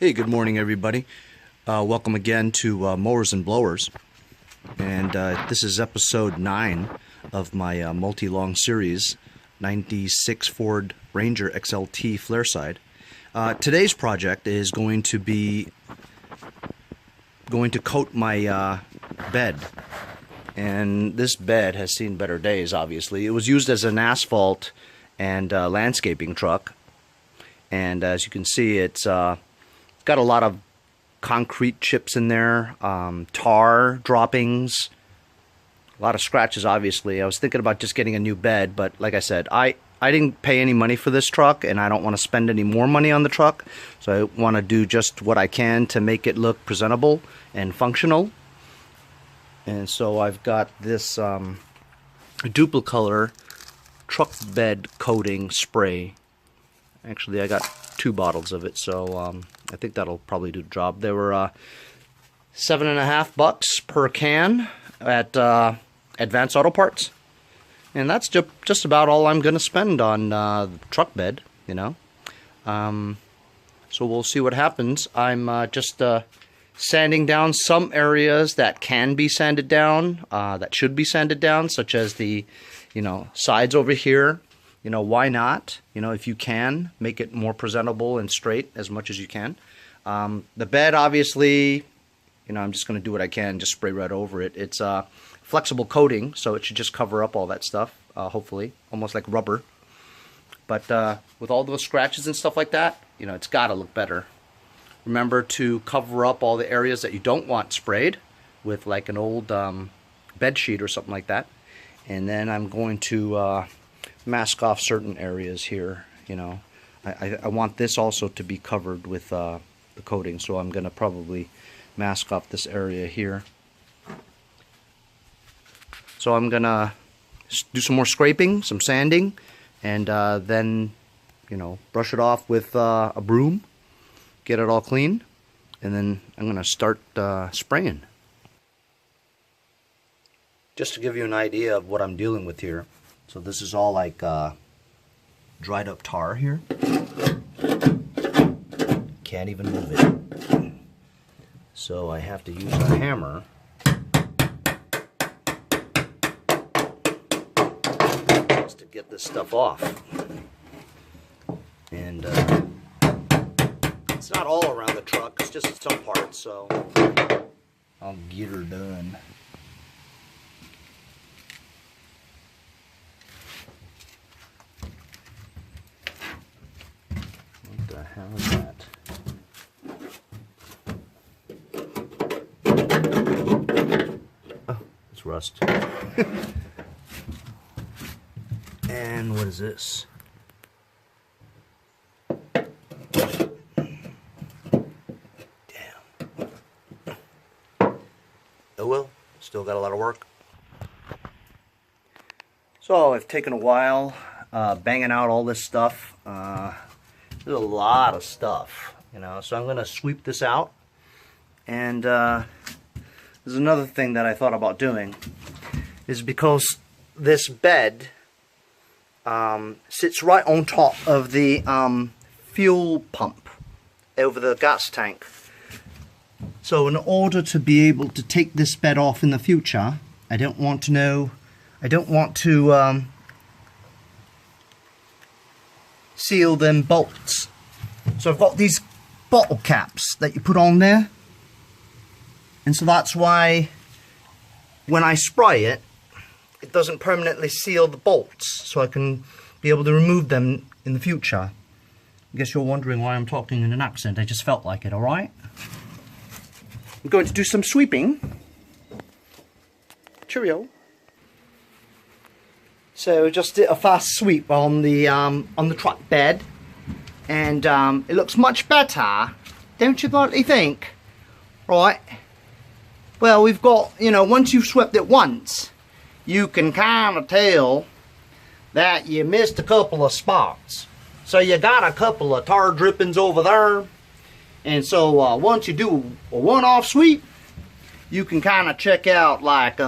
Hey, good morning, everybody. Welcome again to Mowers and Blowers. And this is episode 9 of my multi-long series, 96 Ford Ranger XLT flare side. Today's project is going to coat my bed. And this bed has seen better days, obviously. It was used as an asphalt and landscaping truck. And as you can see, it's got a lot of concrete chips in there, tar droppings, a lot of scratches, obviously. I was thinking about just getting a new bed, but like I said, I didn't pay any money for this truck, and I don't want to spend any more money on the truck, so I want to do just what I can to make it look presentable and functional. And so I've got this Duplicolor truck bed coating spray. Actually, I got 2 bottles of it, so I think that'll probably do the job. They were $7.50 per can at Advanced Auto Parts, and that's just about all I'm going to spend on the truck bed, you know. So we'll see what happens. I'm just sanding down some areas that can be sanded down, that should be sanded down, such as the, sides over here. Why not? If you can, make it more presentable and straight as much as you can. The bed, obviously, I'm just going to do what I can, just spray right over it. It's a flexible coating, so it should just cover up all that stuff, hopefully, almost like rubber. But with all those scratches and stuff like that, it's got to look better. Remember to cover up all the areas that you don't want sprayed with like an old bed sheet or something like that. And then I'm going to mask off certain areas here. I want this also to be covered with the coating, so I'm going to probably mask off this area here. So I'm going to do some more scraping, some sanding, and then brush it off with a broom, get it all clean, and then I'm going to start spraying. Just to give you an idea of what I'm dealing with here. So this is all like dried up tar here. Can't even move it. So I have to use a hammer just to get this stuff off. And it's not all around the truck, it's just some parts, so I'll get her done. What the hell is that? Oh, it's rust. And what is this? Damn. Oh well, still got a lot of work. So I've taken a while banging out all this stuff. There's a lot of stuff, so I'm going to sweep this out. And there's another thing that I thought about doing, is because this bed sits right on top of the fuel pump over the gas tank. So in order to be able to take this bed off in the future, I don't want to seal them bolts. So I've got these bottle caps that you put on there, and so that's why when I spray it, it doesn't permanently seal the bolts, so I can be able to remove them in the future. I guess you're wondering why I'm talking in an accent. I just felt like it, alright? I'm going to do some sweeping. Cheerio. So just did a fast sweep on the truck bed, and it looks much better, don't you rightly think? Right. Well, we've got, once you've swept it once, you can kind of tell that you missed a couple of spots. So you got a couple of tar drippings over there, and so once you do a one-off sweep, you can kind of check out like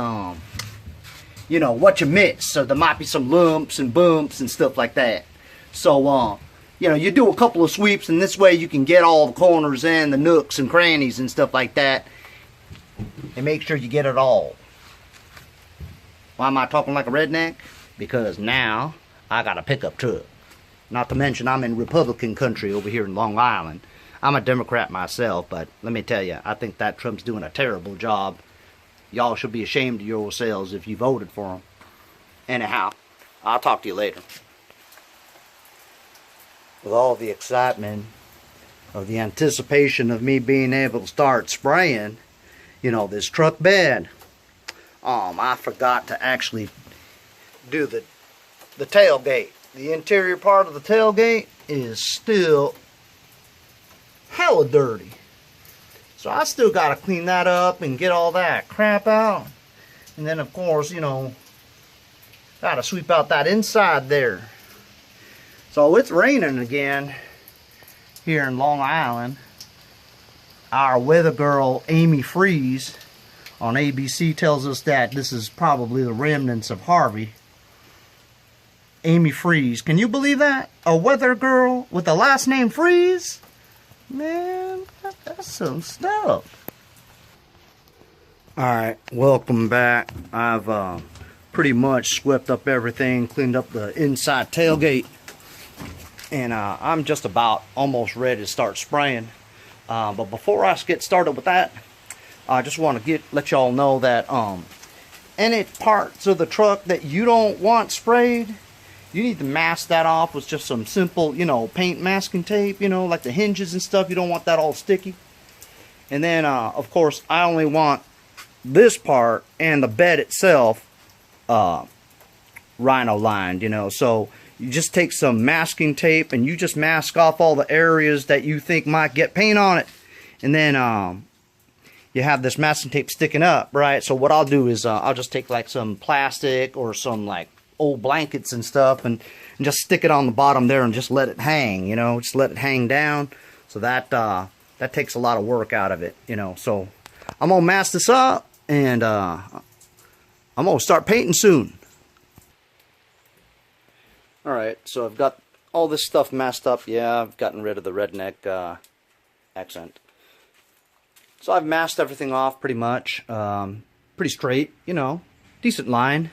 what you missed. So there might be some lumps and bumps and stuff like that. So you know, you do a couple of sweeps, and this way you can get all the corners in, the nooks and crannies and stuff like that, and make sure you get it all. Why am I talking like a redneck? Because now I got a pickup truck. Not to mention I'm in Republican country over here in Long Island. I'm a Democrat myself, but let me tell you, I think that Trump's doing a terrible job. Y'all should be ashamed of yourselves if you voted for him. Anyhow, I'll talk to you later. With all the excitement of the anticipation of me being able to start spraying, you know, this truck bed, I forgot to actually do the tailgate. The interior part of the tailgate is still hella dirty. So I still got to clean that up and get all that crap out. And then, of course, you know, got to sweep out that inside there. So it's raining again here in Long Island. Our weather girl, Amy Freeze, on ABC tells us that this is probably the remnants of Harvey. Amy Freeze. Can you believe that? A weather girl with the last name Freeze? Man, that's some stuff. Alright, welcome back. I've pretty much swept up everything, cleaned up the inside tailgate, and I'm just about almost ready to start spraying. But before I get started with that, I just want to let y'all know that any parts of the truck that you don't want sprayed, you need to mask that off with just some simple, you know, paint masking tape, you know, like the hinges and stuff. You don't want that all sticky. And then, of course, I only want this part and the bed itself Rhino lined, you know. So you just take some masking tape and you just mask off all the areas that you think might get paint on it. And then you have this masking tape sticking up, right? So what I'll do is I'll just take like some plastic or some like old blankets and stuff and just stick it on the bottom there and just let it hang, you know, just let it hang down. So that that takes a lot of work out of it, you know. So I'm gonna mask this up and I'm gonna start painting soon. Alright, so I've got all this stuff masked up. Yeah, I've gotten rid of the redneck accent. So I've masked everything off pretty much. Pretty straight, you know, decent line.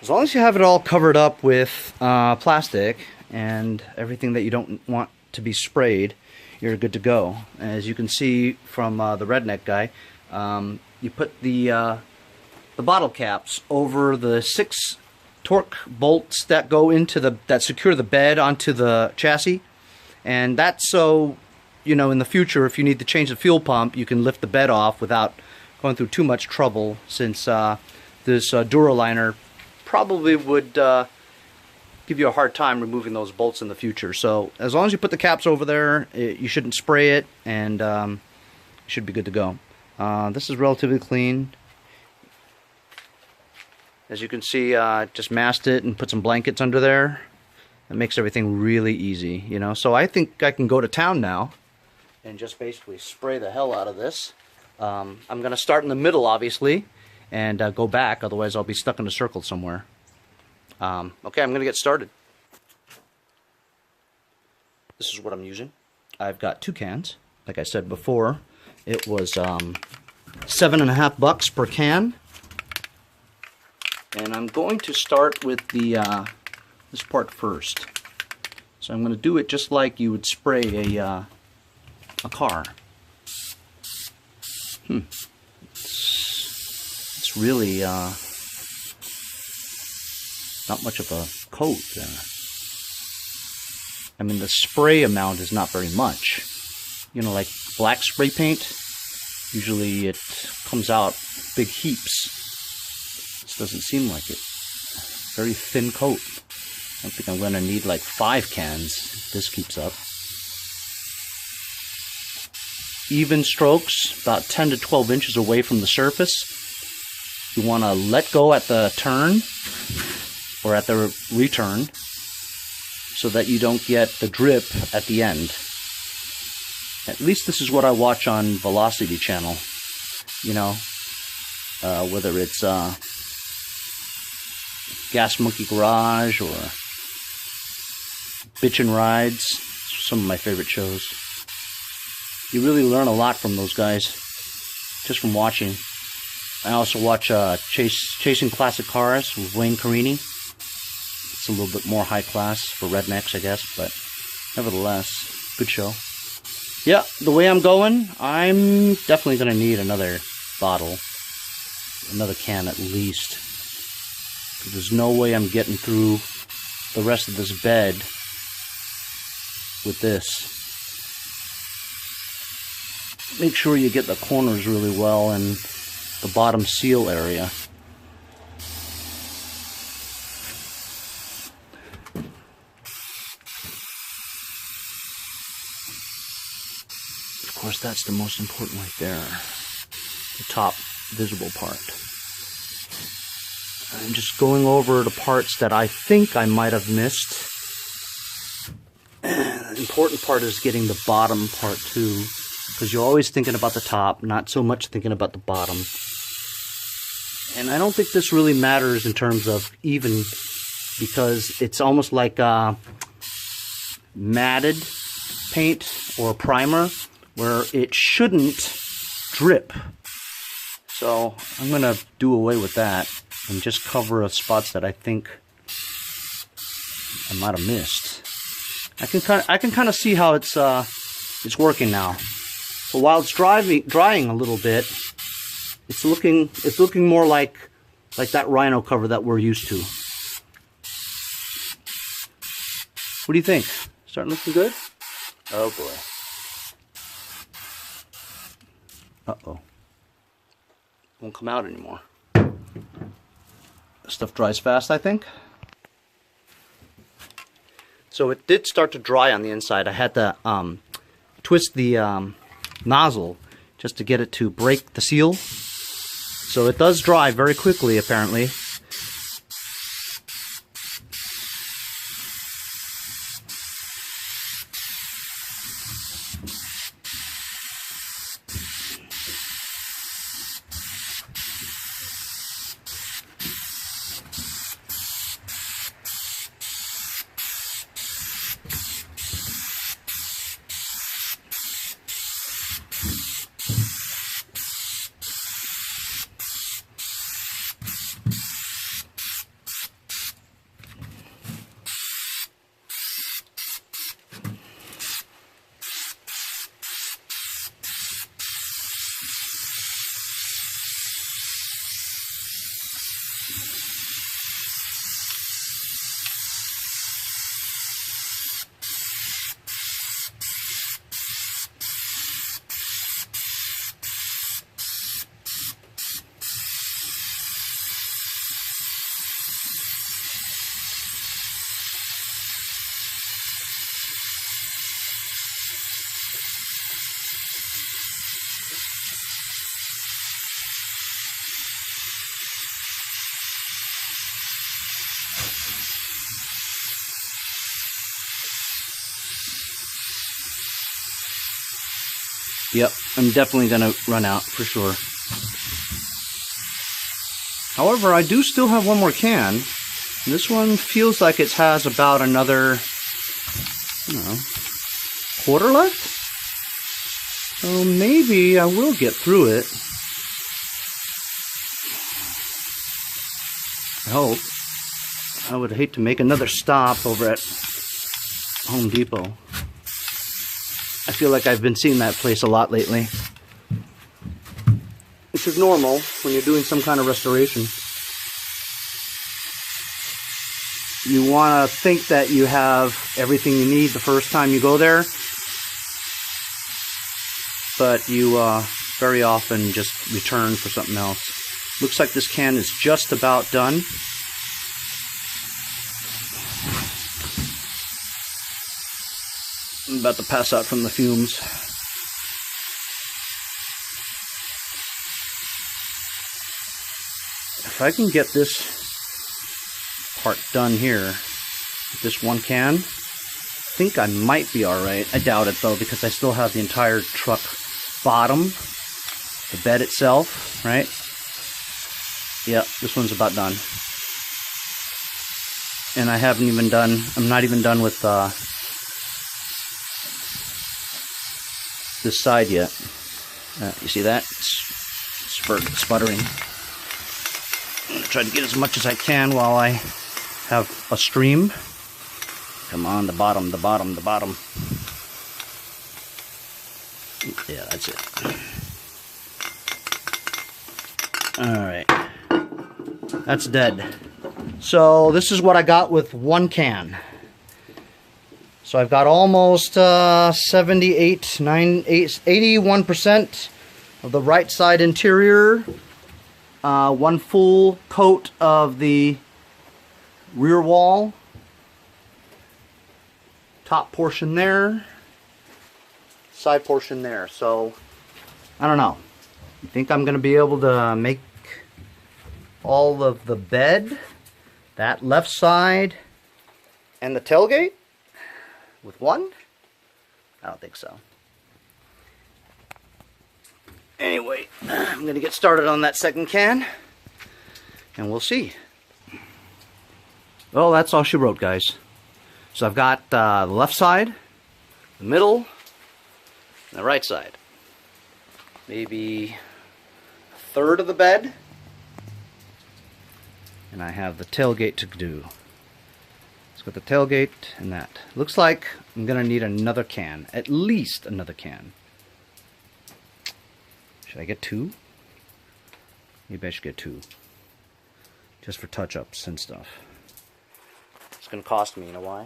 As long as you have it all covered up with plastic and everything that you don't want to be sprayed, you're good to go. As you can see from the redneck guy, you put the bottle caps over the 6 torque bolts that go into that secure the bed onto the chassis, and that's so, you know, in the future if you need to change the fuel pump, you can lift the bed off without going through too much trouble, since this Duraliner probably would give you a hard time removing those bolts in the future. So as long as you put the caps over there, you shouldn't spray it, and you should be good to go. This is relatively clean. As you can see, just masked it and put some blankets under there. That makes everything really easy, you know. So I think I can go to town now and just basically spray the hell out of this. I'm going to start in the middle, obviously, and go back, otherwise I'll be stuck in a circle somewhere. Okay, I'm going to get started. This is what I'm using. I've got 2 cans. Like I said before, it was $7.50 per can. And I'm going to start with the this part first. So I'm going to do it just like you would spray a car. It's really not much of a coat. I mean, the spray amount is not very much. You know, like black spray paint, usually it comes out big heaps. This doesn't seem like it. Very thin coat. I think I'm going to need like 5 cans if this keeps up. Even strokes, about 10 to 12 inches away from the surface. You want to let go at the turn or at the return so that you don't get the drip at the end. At least this is what I watch on Velocity Channel. You know, whether it's Gas Monkey Garage or Bitchin' Rides, some of my favorite shows. You really learn a lot from those guys, just from watching. I also watch Chasing Classic Cars with Wayne Carini. It's a little bit more high class for rednecks, I guess, but nevertheless, good show. Yeah, the way I'm going, I'm definitely going to need another bottle. Another can at least. There's no way I'm getting through the rest of this bed with this. Make sure you get the corners really well and the bottom seal area. Of course, that's the most important right there. The top visible part. I'm just going over the parts that I think I might have missed. The important part is getting the bottom part too, because you're always thinking about the top, not so much thinking about the bottom. And I don't think this really matters in terms of even, because it's almost like matted paint or primer where it shouldn't drip. So I'm going to do away with that and just cover spots that I think I might have missed. I can kind of see how it's working now. But while it's drying a little bit, it's looking more like that Rhino cover that we're used to. What do you think? Starting looking good? Oh boy. Uh-oh. Won't come out anymore. Stuff dries fast, I think. So it did start to dry on the inside. I had to twist the nozzle just to get it to break the seal. So it does dry very quickly, apparently. Yep, I'm definitely going to run out for sure. However, I do still have one more can. This one feels like it has about another, I don't know, quarter left? So maybe I will get through it. I hope. I would hate to make another stop over at Home Depot. I feel like I've been seeing that place a lot lately. Which is normal when you're doing some kind of restoration. You want to think that you have everything you need the first time you go there. But you very often just return for something else. Looks like this can is just about done. I'm about to pass out from the fumes. If I can get this part done here with this one can, I think I might be alright. I doubt it though, because I still have the entire truck bottom, the bed itself, right? Yep, this one's about done. And I haven't even done, I'm not even done with this side yet. You see that? It's sputtering. I'm going to try to get as much as I can while I have a stream. Come on, the bottom, the bottom, the bottom. Yeah, that's it. Alright. That's dead. So this is what I got with one can. So I've got almost 81% of the right side interior. One full coat of the rear wall. Top portion there. Side portion there. So, I don't know. I think I'm going to be able to make all of the bed, that left side, and the tailgate with one? I don't think so. Anyway, I'm going to get started on that second can, and we'll see. Well, that's all she wrote, guys. So I've got the left side, the middle, and the right side. Maybe a third of the bed. And I have the tailgate to do. Let's got the tailgate and that. Looks like I'm going to need another can. At least another can. Should I get two? Maybe I should get two. Just for touch-ups and stuff. It's going to cost me, you know why?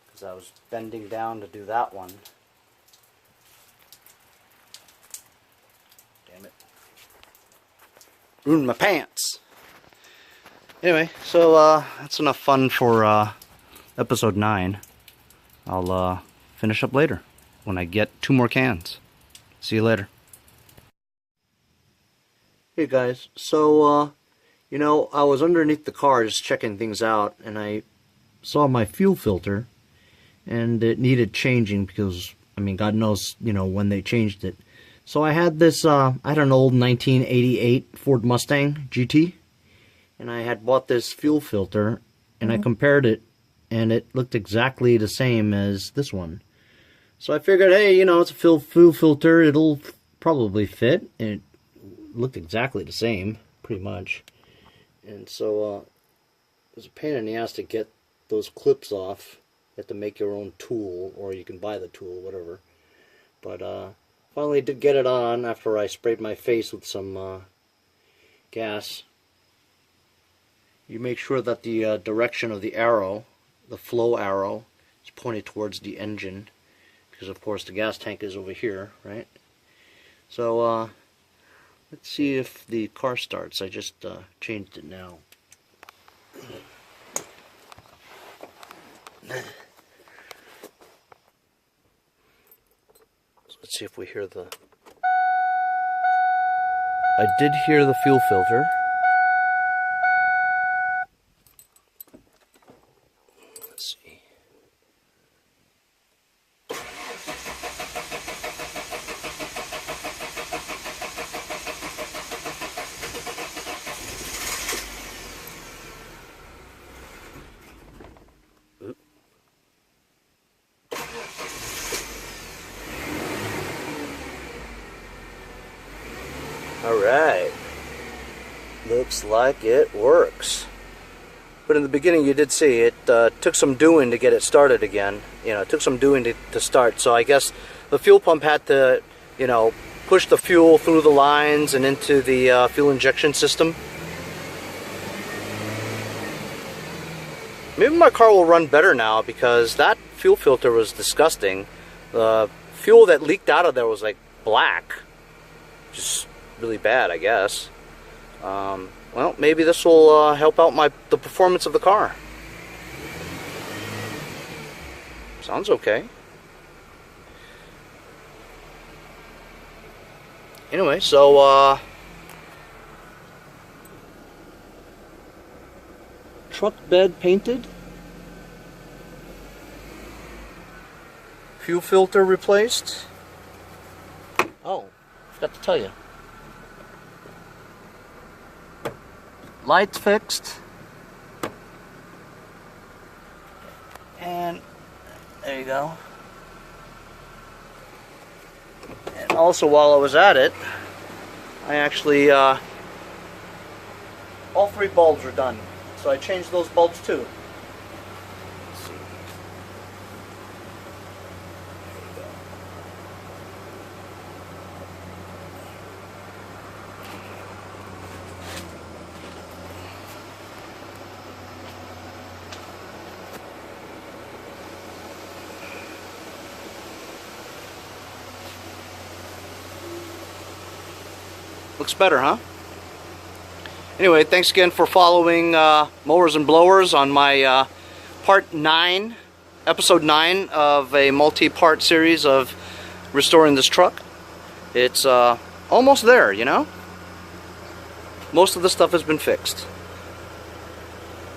Because I was bending down to do that one. Damn it. Ruined my pants. Anyway, so that's enough fun for episode 9. I'll finish up later when I get 2 more cans. See you later. Hey guys, so you know, I was underneath the car just checking things out, and I saw my fuel filter, and it needed changing because, I mean, God knows, you know, when they changed it. So I had this, I had an old 1988 Ford Mustang GT, and I had bought this fuel filter, and I compared it, and it looked exactly the same as this one. So I figured, hey, you know, it's a fuel filter, it'll probably fit, and it looked exactly the same, pretty much. And so it was a pain in the ass to get those clips off. You have to make your own tool, or you can buy the tool, whatever. But finally did get it on after I sprayed my face with some gas. You make sure that the direction of the arrow, the flow arrow, is pointed towards the engine, because of course the gas tank is over here, right? So let's see if the car starts. I just changed it now. So let's see if we hear the... I did hear the fuel filter. Let's see. Alright, looks like it works. But in the beginning you did see it took some doing to get it started again. You know, it took some doing to start. So I guess the fuel pump had to, you know, push the fuel through the lines and into the fuel injection system. Maybe my car will run better now, because that fuel filter was disgusting. The fuel that leaked out of there was like black. Just really bad, I guess. Well, maybe this will help out the performance of the car. Sounds okay. Anyway, so truck bed painted, fuel filter replaced. Oh, forgot to tell you. Lights fixed. And there you go. And also, while I was at it, I actually, all 3 bulbs are done. So I changed those bulbs too. Let's see. Looks better, huh? Anyway, thanks again for following Mowers and Blowers on my part 9, episode 9 of a multi-part series of restoring this truck. It's almost there, you know? Most of the stuff has been fixed.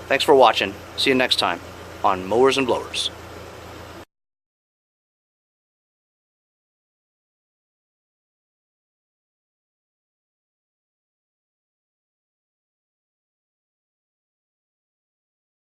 Thanks for watching. See you next time on Mowers and Blowers.